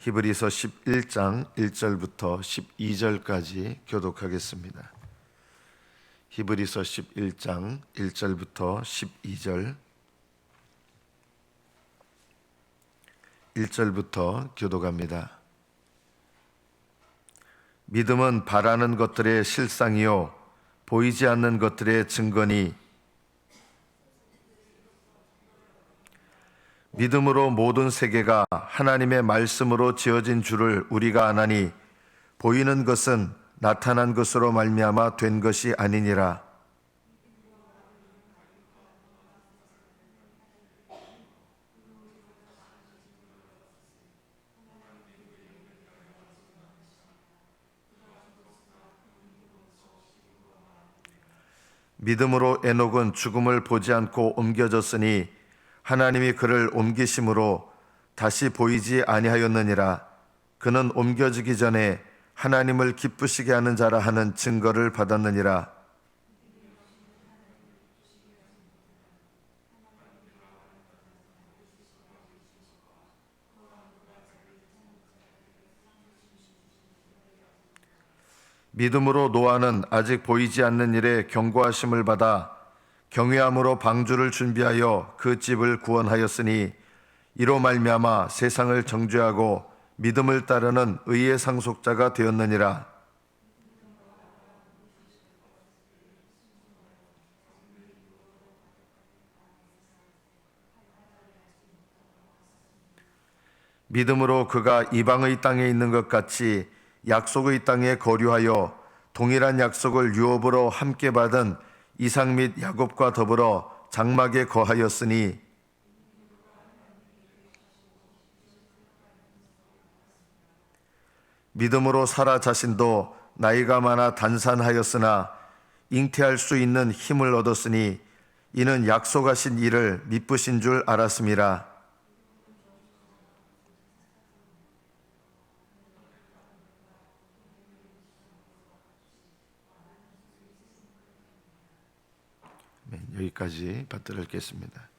히브리서 11장 1절부터 12절까지 교독하겠습니다. 히브리서 11장 1절부터 12절 1절부터 교독합니다. 믿음은 바라는 것들의 실상이요 보이지 않는 것들의 증거니 믿음으로 모든 세계가 하나님의 말씀으로 지어진 줄을 우리가 아나니 보이는 것은 나타난 것으로 말미암아 된 것이 아니니라. 믿음으로 에녹은 죽음을 보지 않고 옮겨졌으니 하나님이 그를 옮기심으로 다시 보이지 아니하였느니라. 그는 옮겨지기 전에 하나님을 기쁘시게 하는 자라 하는 증거를 받았느니라. 믿음으로 노아는 아직 보이지 않는 일에 경고하심을 받아 경외함으로 방주를 준비하여 그 집을 구원하였으니 이로 말미암아 세상을 정죄하고 믿음을 따르는 의의 상속자가 되었느니라. 믿음으로 그가 이방의 땅에 있는 것 같이 약속의 땅에 거류하여 동일한 약속을 유업으로 함께 받은 이삭 및 야곱과 더불어 장막에 거하였으니 믿음으로 사라 자신도 나이가 많아 단산하였으나 잉태할 수 있는 힘을 얻었으니 이는 약속하신 이를 미쁘신 줄 알았음이라. 여기까지 받들어 읽겠습니다.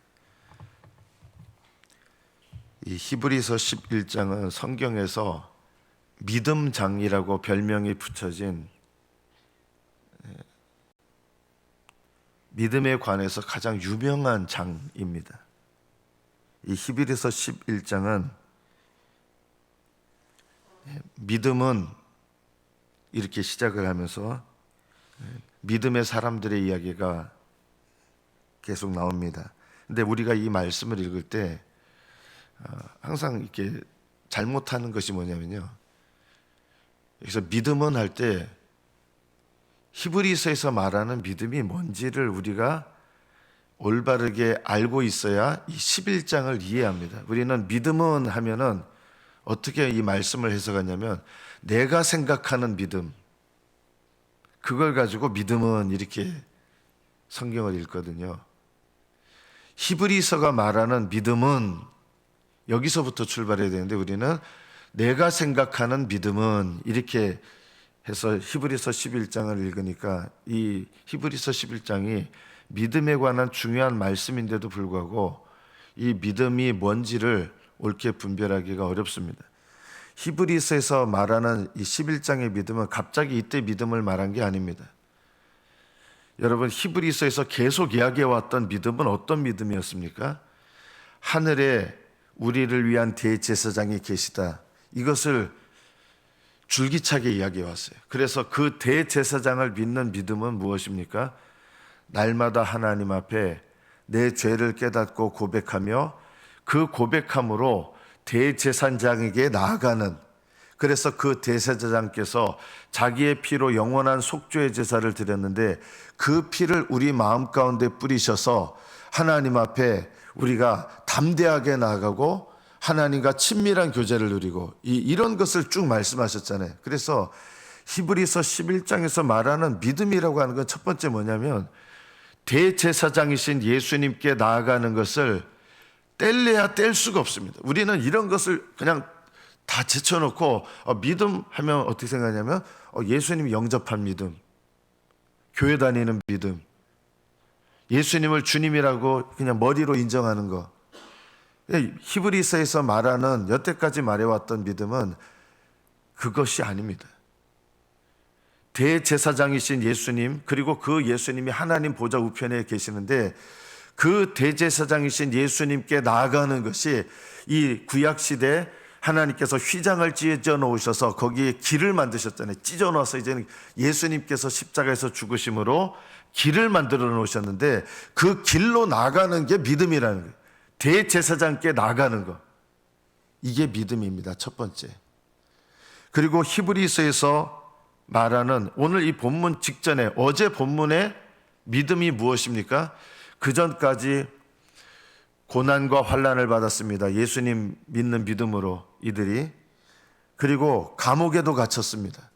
이 히브리서 11장은 성경에서 믿음장이라고 별명이 붙여진 믿음에 관해서 가장 유명한 장입니다. 이 히브리서 11장은 믿음은 이렇게 시작을 하면서 믿음의 사람들의 이야기가 계속 나옵니다. 근데 우리가 이 말씀을 읽을 때 항상 이렇게 잘못하는 것이 뭐냐면요. 여기서 믿음은 할 때 히브리서에서 말하는 믿음이 뭔지를 우리가 올바르게 알고 있어야 이 11장을 이해합니다. 우리는 믿음은 하면은 어떻게 이 말씀을 해석하냐면 내가 생각하는 믿음, 그걸 가지고 믿음은 이렇게 성경을 읽거든요. 히브리서가 말하는 믿음은 여기서부터 출발해야 되는데 우리는 내가 생각하는 믿음은 이렇게 해서 히브리서 11장을 읽으니까 이 히브리서 11장이 믿음에 관한 중요한 말씀인데도 불구하고 이 믿음이 뭔지를 옳게 분별하기가 어렵습니다. 히브리서에서 말하는 이 11장의 믿음은 갑자기 이때 믿음을 말한 게 아닙니다. 여러분, 히브리서에서 계속 이야기해왔던 믿음은 어떤 믿음이었습니까? 하늘에 우리를 위한 대제사장이 계시다. 이것을 줄기차게 이야기해왔어요. 그래서 그 대제사장을 믿는 믿음은 무엇입니까? 날마다 하나님 앞에 내 죄를 깨닫고 고백하며 그 고백함으로 대제사장에게 나아가는, 그래서 그 대제사장께서 자기의 피로 영원한 속죄의 제사를 드렸는데 그 피를 우리 마음 가운데 뿌리셔서 하나님 앞에 우리가 담대하게 나아가고 하나님과 친밀한 교제를 누리고 이런 것을 쭉 말씀하셨잖아요. 그래서 히브리서 11장에서 말하는 믿음이라고 하는 건 첫 번째 뭐냐면 대제사장이신 예수님께 나아가는 것을 뗄래야 뗄 수가 없습니다. 우리는 이런 것을 그냥 다 제쳐놓고 믿음 하면 어떻게 생각하냐면 예수님 영접한 믿음, 교회 다니는 믿음, 예수님을 주님이라고 그냥 머리로 인정하는 거, 히브리서에서 말하는 여태까지 말해왔던 믿음은 그것이 아닙니다. 대제사장이신 예수님, 그리고 그 예수님이 하나님 보좌 우편에 계시는데 그 대제사장이신 예수님께 나아가는 것이 이 구약시대 하나님께서 휘장을 찢어 놓으셔서 거기에 길을 만드셨잖아요. 찢어 놓아서 이제는 예수님께서 십자가에서 죽으심으로 길을 만들어 놓으셨는데 그 길로 나가는 게 믿음이라는 거예요. 대제사장께 나가는 거. 이게 믿음입니다. 첫 번째. 그리고 히브리서에서 말하는 오늘 이 본문 직전에 어제 본문의 믿음이 무엇입니까? 그 전까지 고난과 환난을 받았습니다. 예수님 믿는 믿음으로 이들이. 그리고 감옥에도 갇혔습니다.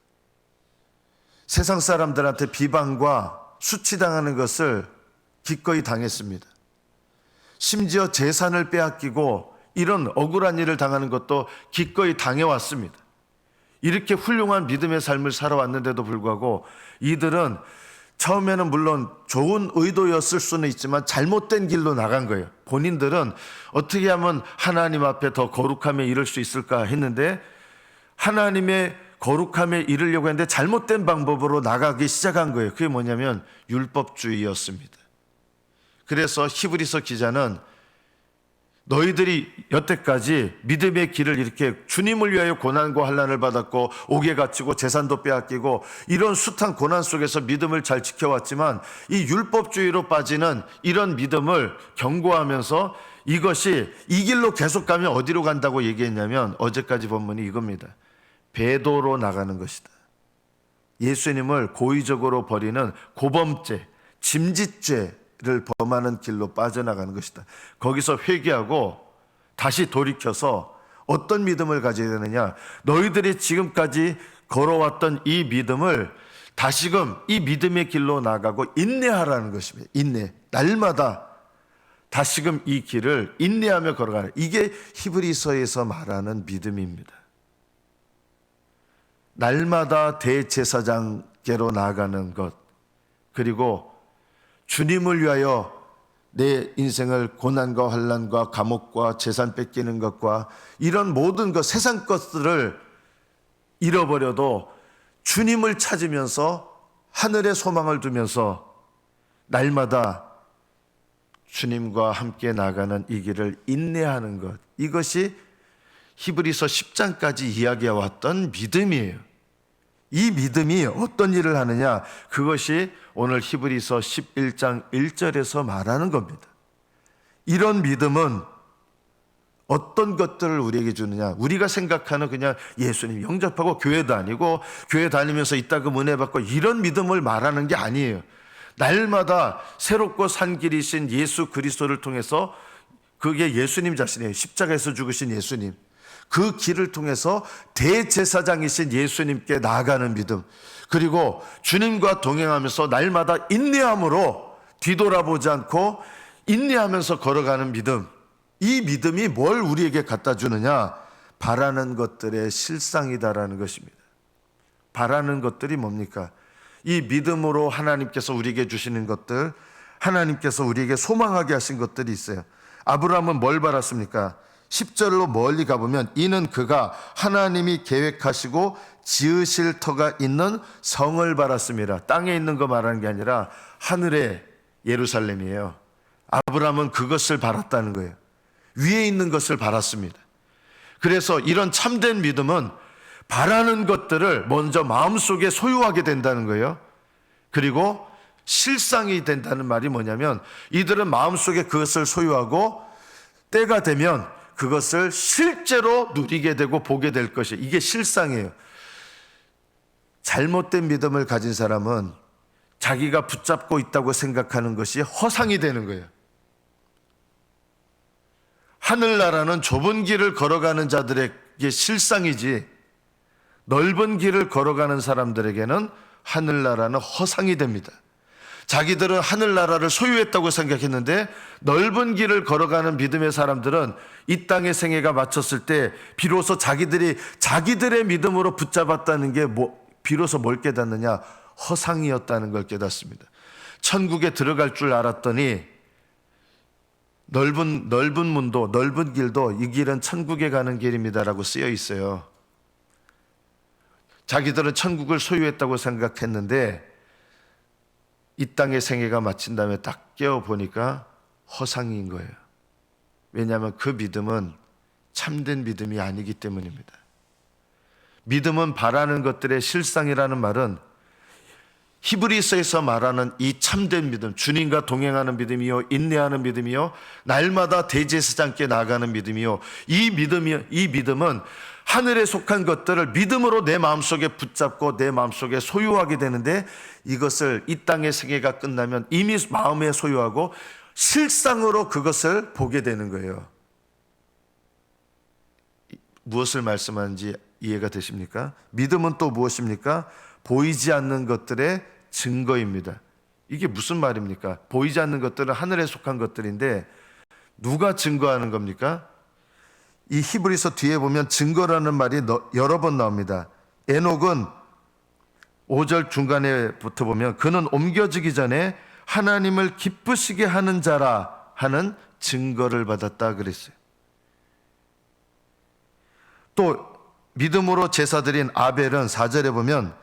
세상 사람들한테 비방과 수치당하는 것을 기꺼이 당했습니다. 심지어 재산을 빼앗기고 이런 억울한 일을 당하는 것도 기꺼이 당해왔습니다. 이렇게 훌륭한 믿음의 삶을 살아왔는데도 불구하고 이들은 처음에는 물론 좋은 의도였을 수는 있지만 잘못된 길로 나간 거예요. 본인들은 어떻게 하면 하나님 앞에 더 거룩함에 이를 수 있을까 했는데 하나님의 거룩함에 이르려고 했는데 잘못된 방법으로 나가기 시작한 거예요. 그게 뭐냐면 율법주의였습니다. 그래서 히브리서 기자는 너희들이 여태까지 믿음의 길을 이렇게 주님을 위하여 고난과 환난을 받았고 옥에 갇히고 재산도 빼앗기고 이런 숱한 고난 속에서 믿음을 잘 지켜왔지만 이 율법주의로 빠지는 이런 믿음을 경고하면서 이것이 이 길로 계속 가면 어디로 간다고 얘기했냐면 어제까지 본문이 이겁니다. 배도로 나가는 것이다. 예수님을 고의적으로 버리는 고범죄, 짐짓죄 를 범하는 길로 빠져나가는 것이다. 거기서 회개하고 다시 돌이켜서 어떤 믿음을 가져야 되느냐? 너희들이 지금까지 걸어왔던 이 믿음을 다시금 이 믿음의 길로 나가고 인내하라는 것입니다. 인내. 날마다 다시금 이 길을 인내하며 걸어가는, 이게 히브리서에서 말하는 믿음입니다. 날마다 대제사장께로 나아가는 것, 그리고 주님을 위하여 내 인생을 고난과 환난과 감옥과 재산 뺏기는 것과 이런 모든 것, 세상 것들을 잃어버려도 주님을 찾으면서 하늘의 소망을 두면서 날마다 주님과 함께 나가는 이 길을 인내하는 것, 이것이 히브리서 10장까지 이야기해왔던 믿음이에요. 이 믿음이 어떤 일을 하느냐? 그것이 오늘 히브리서 11장 1절에서 말하는 겁니다. 이런 믿음은 어떤 것들을 우리에게 주느냐? 우리가 생각하는 그냥 예수님 영접하고 교회 다니고 교회 다니면서 이따금 은혜 받고 이런 믿음을 말하는 게 아니에요. 날마다 새롭고 산 길이신 예수 그리스도를 통해서, 그게 예수님 자신이에요. 십자가에서 죽으신 예수님. 그 길을 통해서 대제사장이신 예수님께 나아가는 믿음, 그리고 주님과 동행하면서 날마다 인내함으로 뒤돌아보지 않고 인내하면서 걸어가는 믿음. 이 믿음이 뭘 우리에게 갖다 주느냐? 바라는 것들의 실상이다라는 것입니다. 바라는 것들이 뭡니까? 이 믿음으로 하나님께서 우리에게 주시는 것들, 하나님께서 우리에게 소망하게 하신 것들이 있어요. 아브라함은 뭘 바랐습니까? 10절로 멀리 가보면 이는 그가 하나님이 계획하시고 지으실 터가 있는 성을 바랐습니다. 땅에 있는 거 말하는 게 아니라 하늘의 예루살렘이에요. 아브라함은 그것을 바랐다는 거예요. 위에 있는 것을 바랐습니다. 그래서 이런 참된 믿음은 바라는 것들을 먼저 마음속에 소유하게 된다는 거예요. 그리고 실상이 된다는 말이 뭐냐면 이들은 마음속에 그것을 소유하고 때가 되면 그것을 실제로 누리게 되고 보게 될 것이, 이게 실상이에요. 잘못된 믿음을 가진 사람은 자기가 붙잡고 있다고 생각하는 것이 허상이 되는 거예요. 하늘나라는 좁은 길을 걸어가는 자들에게 실상이지 넓은 길을 걸어가는 사람들에게는 하늘나라는 허상이 됩니다. 자기들은 하늘나라를 소유했다고 생각했는데 넓은 길을 걸어가는 믿음의 사람들은 이 땅의 생애가 마쳤을 때 비로소 자기들의 믿음으로 붙잡았다는 게 비로소 뭘 깨닫느냐? 허상이었다는 걸 깨닫습니다. 천국에 들어갈 줄 알았더니 넓은 문도, 넓은 길도 이 길은 천국에 가는 길입니다라고 쓰여 있어요. 자기들은 천국을 소유했다고 생각했는데 이 땅의 생애가 마친 다음에 딱 깨어보니까 허상인 거예요. 왜냐하면 그 믿음은 참된 믿음이 아니기 때문입니다. 믿음은 바라는 것들의 실상이라는 말은 히브리서에서 말하는 이 참된 믿음, 주님과 동행하는 믿음이요, 인내하는 믿음이요, 날마다 대제사장께 나아가는 믿음이요, 이 믿음은 하늘에 속한 것들을 믿음으로 내 마음속에 붙잡고 내 마음속에 소유하게 되는데, 이것을 이 땅의 생애가 끝나면 이미 마음에 소유하고 실상으로 그것을 보게 되는 거예요. 무엇을 말씀하는지 이해가 되십니까? 믿음은 또 무엇입니까? 보이지 않는 것들의 증거입니다. 이게 무슨 말입니까? 보이지 않는 것들은 하늘에 속한 것들인데 누가 증거하는 겁니까? 이 히브리서 뒤에 보면 증거라는 말이 여러 번 나옵니다. 에녹은 5절 중간에부터 보면 그는 옮겨지기 전에 하나님을 기쁘시게 하는 자라 하는 증거를 받았다 그랬어요. 또 믿음으로 제사드린 아벨은 4절에 보면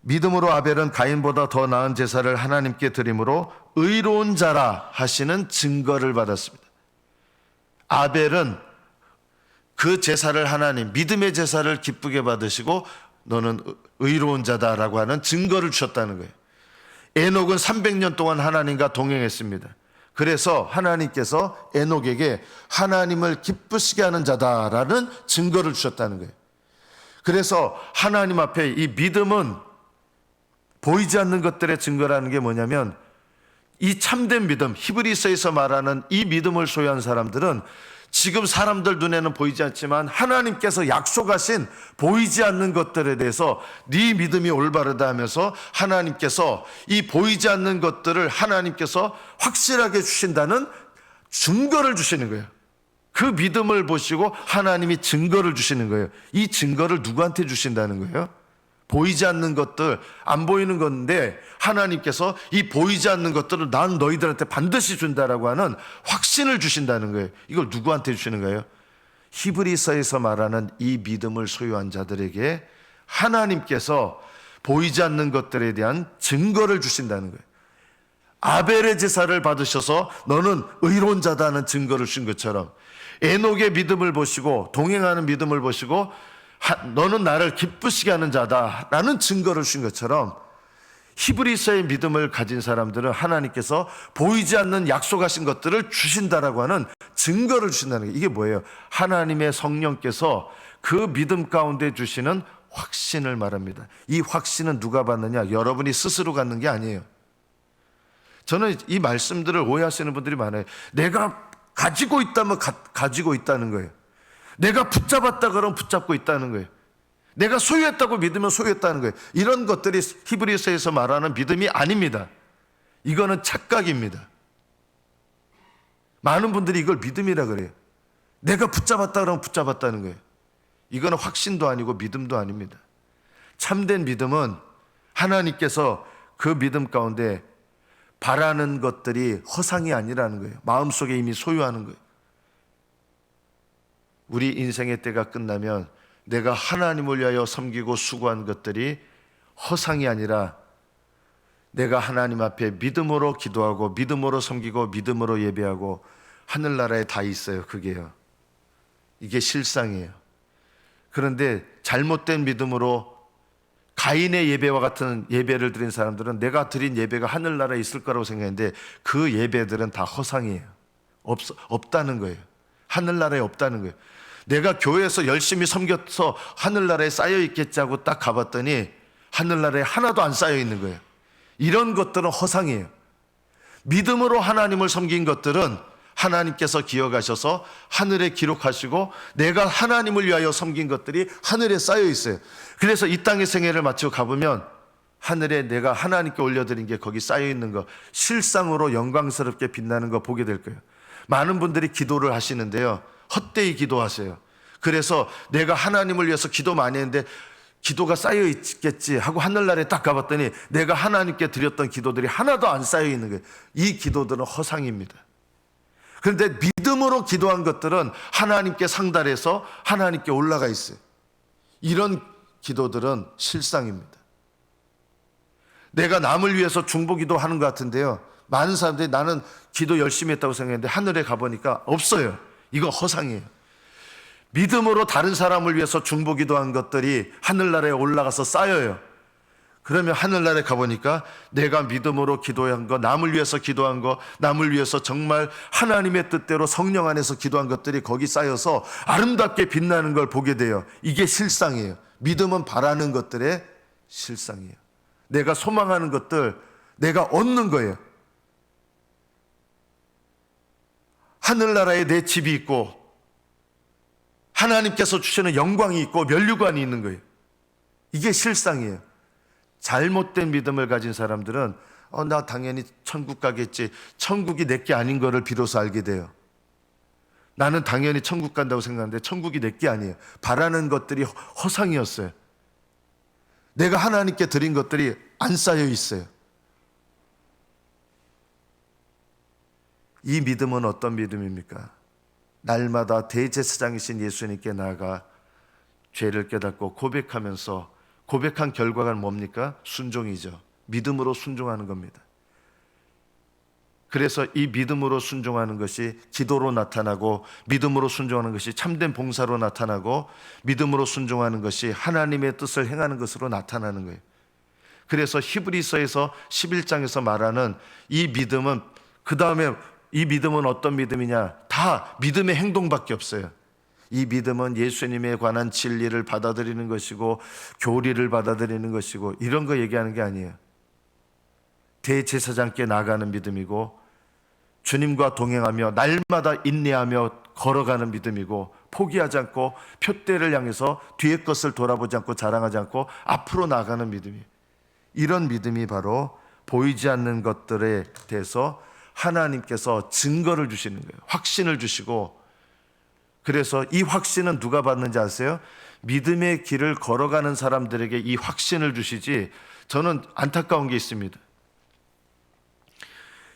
믿음으로 아벨은 가인보다 더 나은 제사를 하나님께 드림으로 의로운 자라 하시는 증거를 받았습니다. 아벨은 그 제사를 하나님, 믿음의 제사를 기쁘게 받으시고 너는 의로운 자다라고 하는 증거를 주셨다는 거예요. 에녹은 300년 동안 하나님과 동행했습니다. 그래서 하나님께서 에녹에게 하나님을 기쁘시게 하는 자다라는 증거를 주셨다는 거예요. 그래서 하나님 앞에 이 믿음은 보이지 않는 것들의 증거라는 게 뭐냐면, 이 참된 믿음, 히브리서에서 말하는 이 믿음을 소유한 사람들은 지금 사람들 눈에는 보이지 않지만 하나님께서 약속하신 보이지 않는 것들에 대해서 네 믿음이 올바르다 하면서 하나님께서 이 보이지 않는 것들을 하나님께서 확실하게 주신다는 증거를 주시는 거예요. 그 믿음을 보시고 하나님이 증거를 주시는 거예요. 이 증거를 누구한테 주신다는 거예요? 보이지 않는 것들, 안 보이는 건데 하나님께서 이 보이지 않는 것들을 난 너희들한테 반드시 준다라고 하는 확신을 주신다는 거예요. 이걸 누구한테 주시는 거예요? 히브리서에서 말하는 이 믿음을 소유한 자들에게 하나님께서 보이지 않는 것들에 대한 증거를 주신다는 거예요. 아벨의 제사를 받으셔서 너는 의로운 자다는 증거를 주신 것처럼, 에녹의 믿음을 보시고 동행하는 믿음을 보시고 너는 나를 기쁘시게 하는 자다라는 증거를 주신 것처럼, 히브리서의 믿음을 가진 사람들은 하나님께서 보이지 않는 약속하신 것들을 주신다라고 하는 증거를 주신다는 게, 이게 뭐예요? 하나님의 성령께서 그 믿음 가운데 주시는 확신을 말합니다. 이 확신은 누가 받느냐? 여러분이 스스로 갖는 게 아니에요. 저는 이 말씀들을 오해하시는 분들이 많아요. 내가 가지고 있다면 가지고 있다는 거예요. 내가 붙잡았다 그러면 붙잡고 있다는 거예요. 내가 소유했다고 믿으면 소유했다는 거예요. 이런 것들이 히브리서에서 말하는 믿음이 아닙니다. 이거는 착각입니다. 많은 분들이 이걸 믿음이라 그래요. 내가 붙잡았다 그러면 붙잡았다는 거예요. 이거는 확신도 아니고 믿음도 아닙니다. 참된 믿음은 하나님께서 그 믿음 가운데 바라는 것들이 허상이 아니라는 거예요. 마음속에 이미 소유하는 거예요. 우리 인생의 때가 끝나면 내가 하나님을 위하여 섬기고 수고한 것들이 허상이 아니라 내가 하나님 앞에 믿음으로 기도하고 믿음으로 섬기고 믿음으로 예배하고 하늘나라에 다 있어요. 그게요. 이게 실상이에요. 그런데 잘못된 믿음으로 가인의 예배와 같은 예배를 드린 사람들은 내가 드린 예배가 하늘나라에 있을 거라고 생각했는데 그 예배들은 다 허상이에요. 없다는 거예요. 하늘나라에 없다는 거예요. 내가 교회에서 열심히 섬겨서 하늘나라에 쌓여 있겠지 하고 딱 가봤더니 하늘나라에 하나도 안 쌓여 있는 거예요. 이런 것들은 허상이에요. 믿음으로 하나님을 섬긴 것들은 하나님께서 기억하셔서 하늘에 기록하시고 내가 하나님을 위하여 섬긴 것들이 하늘에 쌓여 있어요. 그래서 이 땅의 생애를 마치고 가보면 하늘에 내가 하나님께 올려드린 게 거기 쌓여 있는 거, 실상으로 영광스럽게 빛나는 거 보게 될 거예요. 많은 분들이 기도를 하시는데요, 헛되이 기도하세요. 그래서 내가 하나님을 위해서 기도 많이 했는데 기도가 쌓여 있겠지 하고 하늘나라에 딱 가봤더니 내가 하나님께 드렸던 기도들이 하나도 안 쌓여 있는 거예요. 이 기도들은 허상입니다. 그런데 믿음으로 기도한 것들은 하나님께 상달해서 하나님께 올라가 있어요. 이런 기도들은 실상입니다. 내가 남을 위해서 중보기도 하는 것 같은데요, 많은 사람들이 나는 기도 열심히 했다고 생각했는데 하늘에 가보니까 없어요. 이거 허상이에요. 믿음으로 다른 사람을 위해서 중보기도한 것들이 하늘나라에 올라가서 쌓여요. 그러면 하늘나라에 가보니까 내가 믿음으로 기도한 거, 남을 위해서 기도한 거, 남을 위해서 정말 하나님의 뜻대로 성령 안에서 기도한 것들이 거기 쌓여서 아름답게 빛나는 걸 보게 돼요. 이게 실상이에요. 믿음은 바라는 것들의 실상이에요. 내가 소망하는 것들, 내가 얻는 거예요. 하늘나라에 내 집이 있고 하나님께서 주시는 영광이 있고 면류관이 있는 거예요. 이게 실상이에요. 잘못된 믿음을 가진 사람들은 나 당연히 천국 가겠지, 천국이 내게 아닌 거를 비로소 알게 돼요. 나는 당연히 천국 간다고 생각하는데 천국이 내게 아니에요. 바라는 것들이 허상이었어요. 내가 하나님께 드린 것들이 안 쌓여 있어요. 이 믿음은 어떤 믿음입니까? 날마다 대제사장이신 예수님께 나아가 죄를 깨닫고 고백하면서, 고백한 결과가 뭡니까? 순종이죠. 믿음으로 순종하는 겁니다. 그래서 이 믿음으로 순종하는 것이 기도로 나타나고, 믿음으로 순종하는 것이 참된 봉사로 나타나고, 믿음으로 순종하는 것이 하나님의 뜻을 행하는 것으로 나타나는 거예요. 그래서 히브리서에서 11장에서 말하는 이 믿음은, 그 다음에 이 믿음은 어떤 믿음이냐? 다 믿음의 행동밖에 없어요. 이 믿음은 예수님에 관한 진리를 받아들이는 것이고 교리를 받아들이는 것이고 이런 거 얘기하는 게 아니에요. 대제사장께 나가는 믿음이고 주님과 동행하며 날마다 인내하며 걸어가는 믿음이고, 포기하지 않고 표대를 향해서 뒤의 것을 돌아보지 않고 자랑하지 않고 앞으로 나가는 믿음이에요. 이런 믿음이 바로 보이지 않는 것들에 대해서 하나님께서 증거를 주시는 거예요. 확신을 주시고, 그래서 이 확신은 누가 받는지 아세요? 믿음의 길을 걸어가는 사람들에게 이 확신을 주시지. 저는 안타까운 게 있습니다.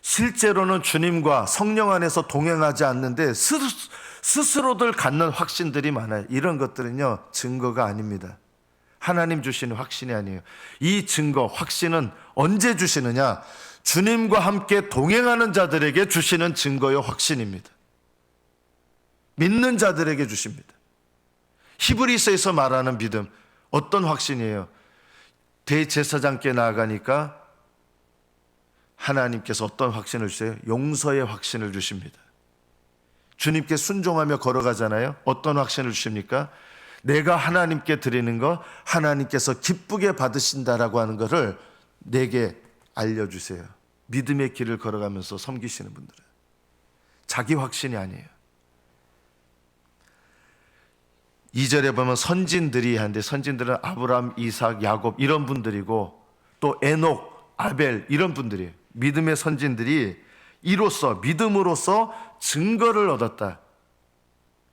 실제로는 주님과 성령 안에서 동행하지 않는데 스스로들 갖는 확신들이 많아요. 이런 것들은요, 증거가 아닙니다. 하나님 주시는 확신이 아니에요. 이 증거, 확신은 언제 주시느냐? 주님과 함께 동행하는 자들에게 주시는 증거요, 확신입니다. 믿는 자들에게 주십니다. 히브리서에서 말하는 믿음, 어떤 확신이에요? 대제사장께 나아가니까 하나님께서 어떤 확신을 주세요? 용서의 확신을 주십니다. 주님께 순종하며 걸어가잖아요. 어떤 확신을 주십니까? 내가 하나님께 드리는 거 하나님께서 기쁘게 받으신다라고 하는 것을 내게 알려주세요. 믿음의 길을 걸어가면서 섬기시는 분들은 자기 확신이 아니에요. 2절에 보면 선진들이 하는데, 선진들은 아브라함, 이삭, 야곱 이런 분들이고, 또 에녹, 아벨 이런 분들이에요. 믿음의 선진들이 이로써, 믿음으로써 증거를 얻었다.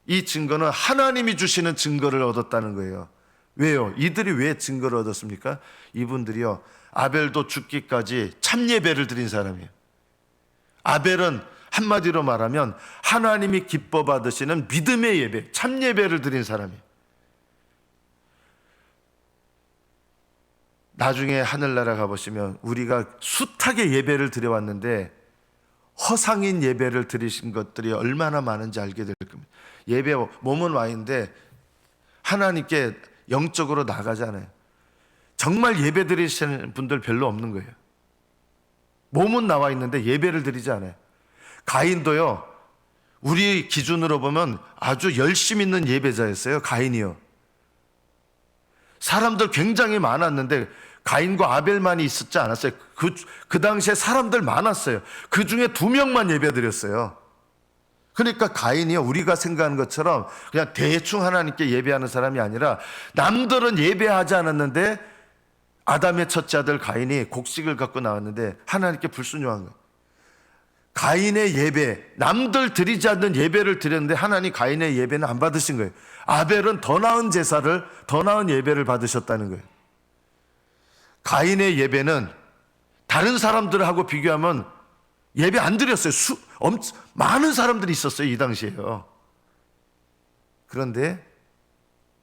이 증거는 하나님이 주시는 증거를 얻었다는 거예요. 왜요? 이들이 왜 증거를 얻었습니까? 이분들이요, 아벨도 죽기까지 참예배를 드린 사람이에요. 아벨은 한마디로 말하면 하나님이 기뻐 받으시는 믿음의 예배, 참예배를 드린 사람이에요. 나중에 하늘나라 가보시면 우리가 숱하게 예배를 드려왔는데 허상인 예배를 드리신 것들이 얼마나 많은지 알게 될 겁니다. 예배, 몸은 와 있는데 하나님께 영적으로 나가지 않아요. 정말 예배 드리시는 분들 별로 없는 거예요. 몸은 나와 있는데 예배를 드리지 않아요. 가인도요, 우리 기준으로 보면 아주 열심 있는 예배자였어요. 가인이요. 사람들 굉장히 많았는데 가인과 아벨만이 있었지 않았어요. 그 당시에 사람들 많았어요. 그 중에 2명만 예배드렸어요. 그러니까 가인이요, 우리가 생각하는 것처럼 그냥 대충 하나님께 예배하는 사람이 아니라, 남들은 예배하지 않았는데 아담의 첫째 아들 가인이 곡식을 갖고 나왔는데 하나님께 불순종한 거예요. 가인의 예배, 남들 드리지 않는 예배를 드렸는데 하나님 가인의 예배는 안 받으신 거예요. 아벨은 더 나은 제사를, 더 나은 예배를 받으셨다는 거예요. 가인의 예배는 다른 사람들하고 비교하면 예배 안 드렸어요. 많은 사람들이 있었어요, 이 당시에요. 그런데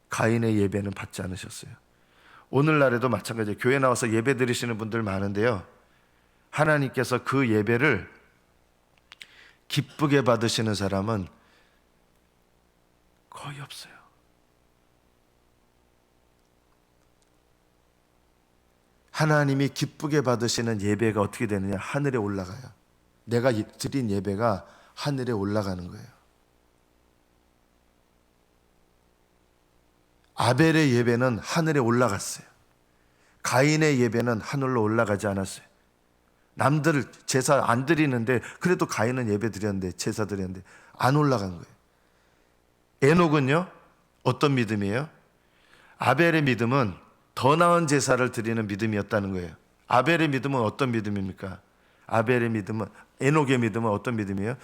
가인의 예배는 받지 않으셨어요. 오늘날에도 마찬가지예요. 교회 나와서 예배 드리시는 분들 많은데요, 하나님께서 그 예배를 기쁘게 받으시는 사람은 거의 없어요. 하나님이 기쁘게 받으시는 예배가 어떻게 되느냐? 하늘에 올라가요. 내가 드린 예배가 하늘에 올라가는 거예요. 아벨의 예배는 하늘에 올라갔어요. 가인의 예배는 하늘로 올라가지 않았어요. 남들 제사 안 드리는데 그래도 가인은 예배 드렸는데, 제사 드렸는데 안 올라간 거예요. 에녹은요, 어떤 믿음이에요? 아벨의 믿음은 더 나은 제사를 드리는 믿음이었다는 거예요. 아벨의 믿음은 어떤 믿음입니까? 아벨의 믿음은, 에녹의 믿음은 어떤 믿음이에요?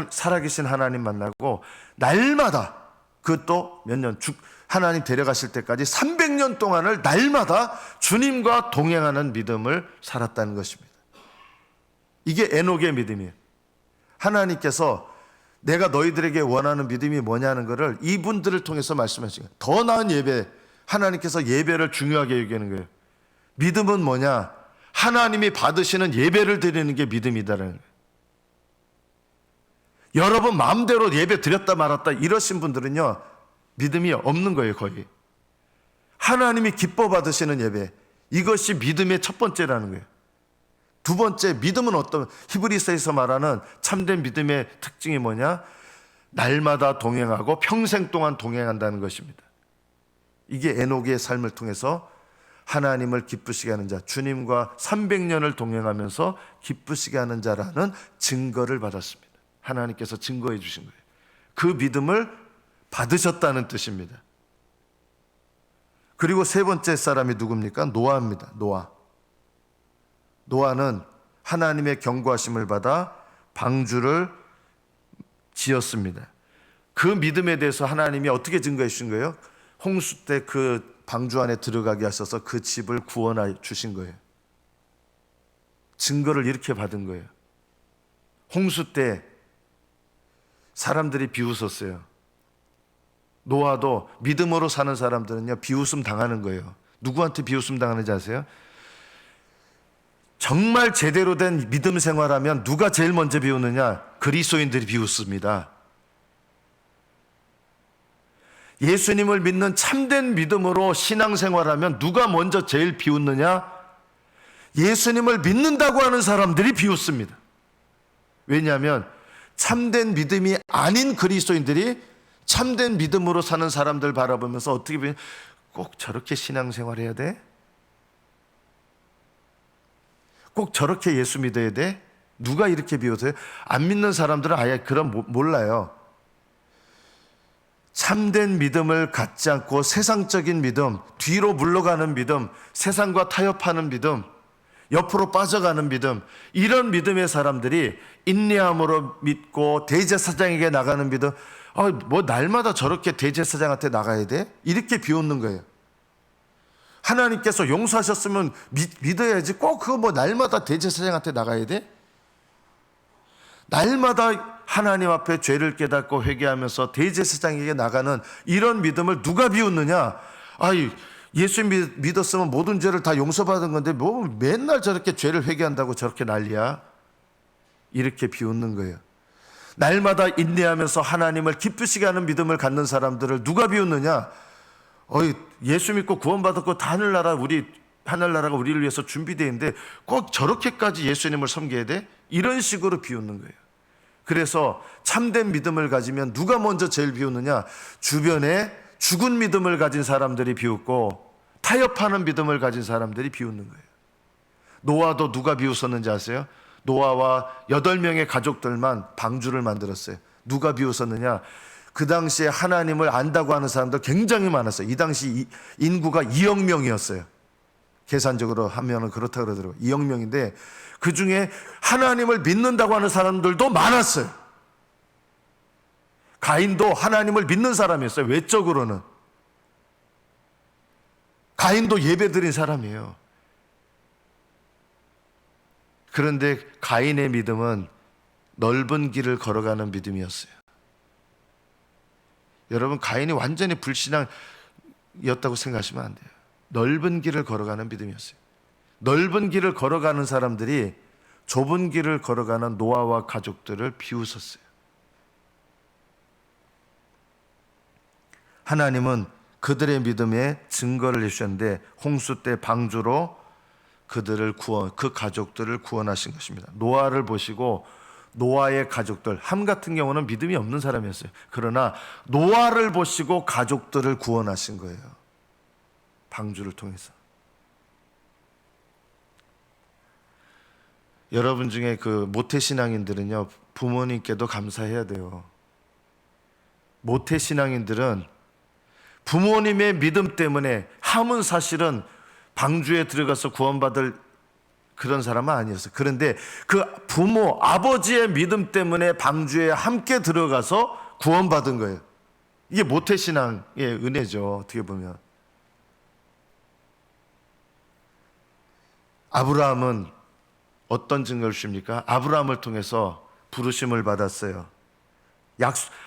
살아계신 하나님 만나고 날마다, 그것도 몇 년, 하나님 데려가실 때까지 300년 동안을 날마다 주님과 동행하는 믿음을 살았다는 것입니다. 이게 에녹의 믿음이에요. 하나님께서 내가 너희들에게 원하는 믿음이 뭐냐는 것을 이분들을 통해서 말씀하신 거예요. 더 나은 예배, 하나님께서 예배를 중요하게 여기는 거예요. 믿음은 뭐냐? 하나님이 받으시는 예배를 드리는 게 믿음이다라는 거예요. 여러분 마음대로 예배 드렸다 말았다 이러신 분들은요, 믿음이 없는 거예요. 거의 하나님이 기뻐 받으시는 예배, 이것이 믿음의 첫 번째라는 거예요. 두 번째, 믿음은 어떤, 히브리서에서 말하는 참된 믿음의 특징이 뭐냐? 날마다 동행하고 평생 동안 동행한다는 것입니다. 이게 에녹의 삶을 통해서 하나님을 기쁘시게 하는 자, 주님과 300년을 동행하면서 기쁘시게 하는 자라는 증거를 받았습니다. 하나님께서 증거해 주신 거예요. 그 믿음을 받으셨다는 뜻입니다. 그리고 세 번째 사람이 누굽니까? 노아입니다. 노아는 하나님의 경고하심을 받아 방주를 지었습니다. 그 믿음에 대해서 하나님이 어떻게 증거해 주신 거예요? 홍수 때 그 방주 안에 들어가게 하셔서 그 집을 구원해 주신 거예요. 증거를 이렇게 받은 거예요. 홍수 때 사람들이 비웃었어요. 노아도, 믿음으로 사는 사람들은요, 비웃음 당하는 거예요. 누구한테 비웃음 당하는지 아세요? 정말 제대로 된 믿음 생활하면 누가 제일 먼저 비웃느냐? 그리스도인들이 비웃습니다. 예수님을 믿는 참된 믿음으로 신앙생활하면 누가 먼저 제일 비웃느냐? 예수님을 믿는다고 하는 사람들이 비웃습니다. 왜냐하면 참된 믿음이 아닌 그리스도인들이 참된 믿음으로 사는 사람들 바라보면서 어떻게 보면, 꼭 저렇게 신앙생활해야 돼? 꼭 저렇게 예수 믿어야 돼? 누가 이렇게 비웃어요? 안 믿는 사람들은 아예 그런 몰라요. 참된 믿음을 갖지 않고 세상적인 믿음, 뒤로 물러가는 믿음, 세상과 타협하는 믿음, 옆으로 빠져가는 믿음, 이런 믿음의 사람들이 인내함으로 믿고 대제사장에게 나가는 믿음, 뭐 날마다 저렇게 대제사장한테 나가야 돼? 이렇게 비웃는 거예요. 하나님께서 용서하셨으면 믿어야지, 꼭 그거 뭐 날마다 대제사장한테 나가야 돼? 날마다 하나님 앞에 죄를 깨닫고 회개하면서 대제사장에게 나가는 이런 믿음을 누가 비웃느냐? 예수 믿었으면 모든 죄를 다 용서받은 건데 뭐 맨날 저렇게 죄를 회개한다고 저렇게 난리야? 이렇게 비웃는 거예요. 날마다 인내하면서 하나님을 기쁘시게 하는 믿음을 갖는 사람들을 누가 비웃느냐? 예수 믿고 구원받았고 하늘나라가 우리를 위해서 준비되어 있는데 꼭 저렇게까지 예수님을 섬겨야 돼? 이런 식으로 비웃는 거예요. 그래서 참된 믿음을 가지면 누가 먼저 제일 비웃느냐? 주변에 죽은 믿음을 가진 사람들이 비웃고 타협하는 믿음을 가진 사람들이 비웃는 거예요. 노아도 누가 비웃었는지 아세요? 노아와 8명의 가족들만 방주를 만들었어요. 누가 비웃었느냐? 그 당시에 하나님을 안다고 하는 사람들 굉장히 많았어요. 이 당시 인구가 2억 명이었어요. 계산적으로 하면 그렇다 그러더라고요. 2억 명인데 그 중에 하나님을 믿는다고 하는 사람들도 많았어요. 가인도 하나님을 믿는 사람이었어요. 외적으로는. 가인도 예배드린 사람이에요. 그런데 가인의 믿음은 넓은 길을 걸어가는 믿음이었어요. 여러분, 가인이 완전히 불신앙이었다고 생각하시면 안 돼요. 넓은 길을 걸어가는 믿음이었어요. 넓은 길을 걸어가는 사람들이 좁은 길을 걸어가는 노아와 가족들을 비웃었어요. 하나님은 그들의 믿음에 증거를 내주셨는데 홍수 때 방주로 그 가족들을 구원하신 것입니다. 노아를 보시고 노아의 가족들, 함 같은 경우는 믿음이 없는 사람이었어요. 그러나 노아를 보시고 가족들을 구원하신 거예요. 방주를 통해서. 여러분 중에 그 모태신앙인들은요, 부모님께도 감사해야 돼요. 모태신앙인들은 부모님의 믿음 때문에, 함은 사실은 방주에 들어가서 구원받을 그런 사람은 아니었어요. 그런데 그 부모, 아버지의 믿음 때문에 방주에 함께 들어가서 구원받은 거예요. 이게 모태신앙의 은혜죠, 어떻게 보면. 아브라함은 어떤 증거를 주십니까? 아브라함을 통해서 부르심을 받았어요.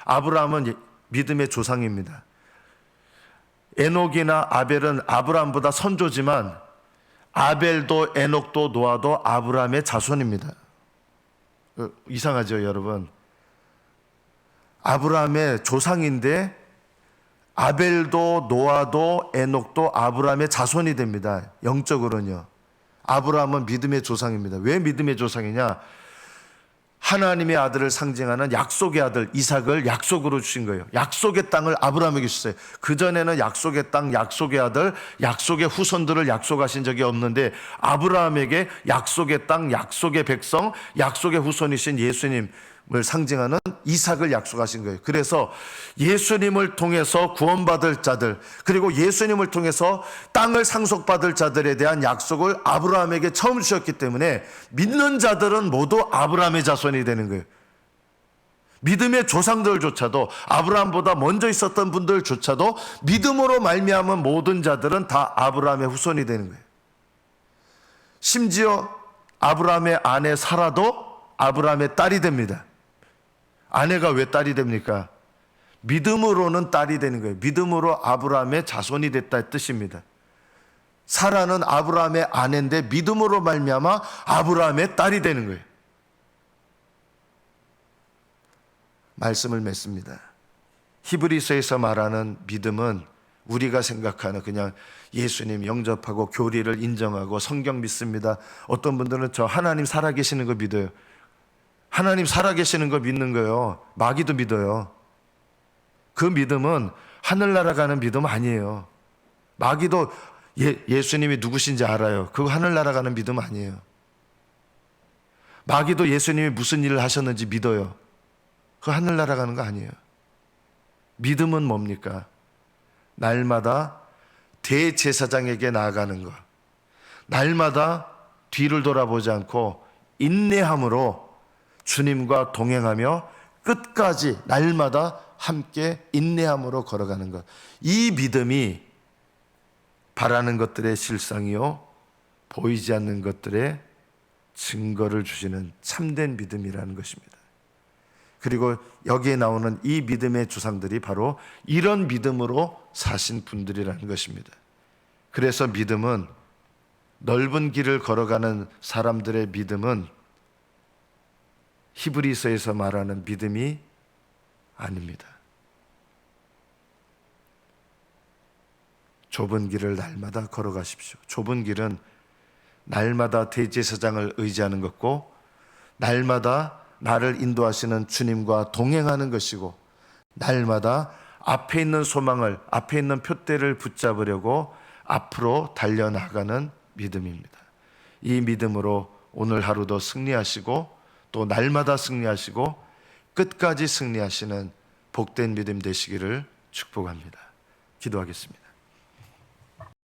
아브라함은 믿음의 조상입니다. 에녹이나 아벨은 아브라함보다 선조지만 아벨도 에녹도 노아도 아브라함의 자손입니다. 이상하죠, 여러분? 아브라함의 조상인데 아벨도 노아도 에녹도 아브라함의 자손이 됩니다. 영적으로는요. 아브라함은 믿음의 조상입니다. 왜 믿음의 조상이냐? 하나님의 아들을 상징하는 약속의 아들 이삭을 약속으로 주신 거예요. 약속의 땅을 아브라함에게 주셨어요. 그전에는 약속의 땅, 약속의 아들, 약속의 후손들을 약속하신 적이 없는데 아브라함에게 약속의 땅, 약속의 백성, 약속의 후손이신 예수님을 상징하는 이삭을 약속하신 거예요. 그래서 예수님을 통해서 구원받을 자들, 그리고 예수님을 통해서 땅을 상속받을 자들에 대한 약속을 아브라함에게 처음 주셨기 때문에 믿는 자들은 모두 아브라함의 자손이 되는 거예요. 믿음의 조상들조차도, 아브라함보다 먼저 있었던 분들조차도 믿음으로 말미암은 모든 자들은 다 아브라함의 후손이 되는 거예요. 심지어 아브라함의 아내 사라도 아브라함의 딸이 됩니다. 아내가 왜 딸이 됩니까? 믿음으로는 딸이 되는 거예요. 믿음으로 아브라함의 자손이 됐다 뜻입니다. 사라는 아브라함의 아내인데 믿음으로 말미암아 아브라함의 딸이 되는 거예요. 말씀을 맺습니다. 히브리서에서 말하는 믿음은 우리가 생각하는 그냥 예수님 영접하고 교리를 인정하고 성경 믿습니다. 어떤 분들은 저 하나님 살아계시는 거 믿어요. 하나님 살아계시는 거 믿는 거예요. 마귀도 믿어요. 그 믿음은 하늘나라 가는 믿음 아니에요. 마귀도 예수님이 누구신지 알아요. 그거 하늘나라 가는 믿음 아니에요. 마귀도 예수님이 무슨 일을 하셨는지 믿어요. 그거 하늘나라 가는 거 아니에요. 믿음은 뭡니까? 날마다 대제사장에게 나아가는 것, 날마다 뒤를 돌아보지 않고 인내함으로 주님과 동행하며 끝까지 날마다 함께 인내함으로 걸어가는 것. 이 믿음이 바라는 것들의 실상이요 보이지 않는 것들의 증거를 주시는 참된 믿음이라는 것입니다. 그리고 여기에 나오는 이 믿음의 조상들이 바로 이런 믿음으로 사신 분들이라는 것입니다. 그래서 믿음은, 넓은 길을 걸어가는 사람들의 믿음은 히브리서에서 말하는 믿음이 아닙니다. 좁은 길을 날마다 걸어가십시오. 좁은 길은 날마다 대제사장을 의지하는 것고, 날마다 나를 인도하시는 주님과 동행하는 것이고, 날마다 앞에 있는 소망을, 앞에 있는 표대를 붙잡으려고 앞으로 달려나가는 믿음입니다. 이 믿음으로 오늘 하루도 승리하시고 또 날마다 승리하시고 끝까지 승리하시는 복된 믿음 되시기를 축복합니다. 기도하겠습니다.